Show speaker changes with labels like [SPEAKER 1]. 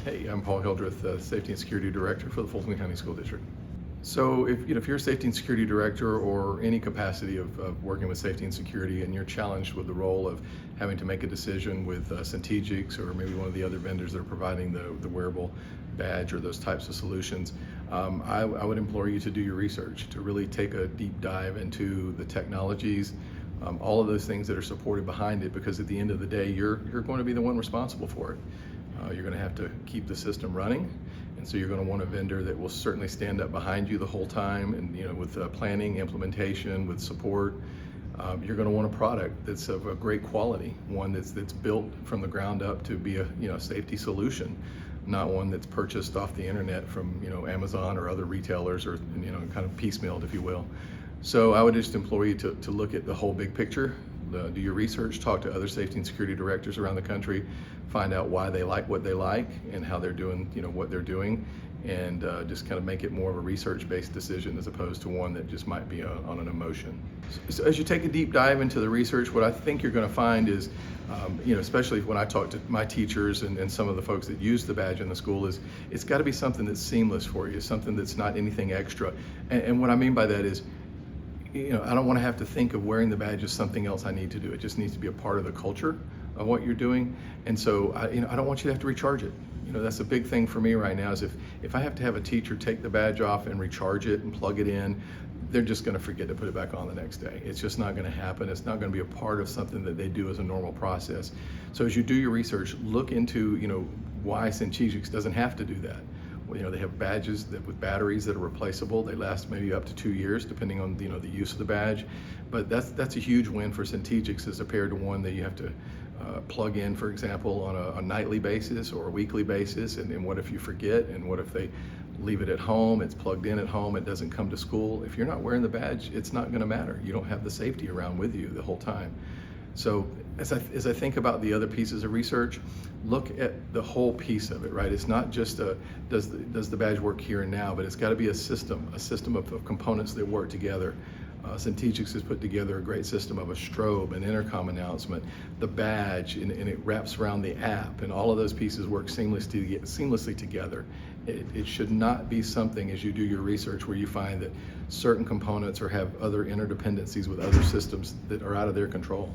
[SPEAKER 1] Hey, I'm Paul Hildreth, the Safety and Security Director for the Fulton County School District. So if you're a safety and security director or any capacity of working with safety and security, and you're challenged with the role of having to make a decision with CENTEGIX or maybe one of the other vendors that are providing the wearable badge or those types of solutions, I would implore you to do your research, to really take a deep dive into the technologies, all of those things that are supported behind it, because at the end of the day, you're going to be the one responsible for it. You're going to have to keep the system running, and so you're going to want a vendor that will certainly stand up behind you the whole time, and with planning, implementation, with support. You're going to want a product that's of a great quality, one that's built from the ground up to be a safety solution, not one that's purchased off the internet from Amazon or other retailers, or kind of piecemealed, if you will. So I would just implore you to look at the whole big picture. Do your research, talk to other safety and security directors around the country, find out why they like what they like and how they're doing, what they're doing, and just kind of make it more of a research-based decision as opposed to one that just might be on an emotion. So as you take a deep dive into the research, what I think you're going to find is, especially when I talk to my teachers and some of the folks that use the badge in the school, is it's got to be something that's seamless for you, something that's not anything extra. And what I mean by that is, I don't want to have to think of wearing the badge as something else I need to do. It just needs to be a part of the culture of what you're doing. And so, I don't want you to have to recharge it. That's a big thing for me right now, is if I have to have a teacher take the badge off and recharge it and plug it in, they're just going to forget to put it back on the next day. It's just not going to happen. It's not going to be a part of something that they do as a normal process. So as you do your research, look into, why CENTEGIX doesn't have to do that. They have badges with batteries that are replaceable. They last maybe up to 2 years, depending on the use of the badge. But that's a huge win for CENTEGIX as compared to one that you have to plug in, for example, on a nightly basis or a weekly basis. And what if you forget? And what if they leave it at home? It's plugged in at home. It doesn't come to school. If you're not wearing the badge, it's not going to matter. You don't have the safety around with you the whole time. So as I think about the other pieces of research, look at the whole piece of it, right? It's not just does the badge work here and now, but it's got to be a system of components that work together. CENTEGIX has put together a great system of a strobe, an intercom announcement, the badge, and it wraps around the app, and all of those pieces work seamlessly together. It should not be something, as you do your research, where you find that certain components or have other interdependencies with other systems that are out of their control.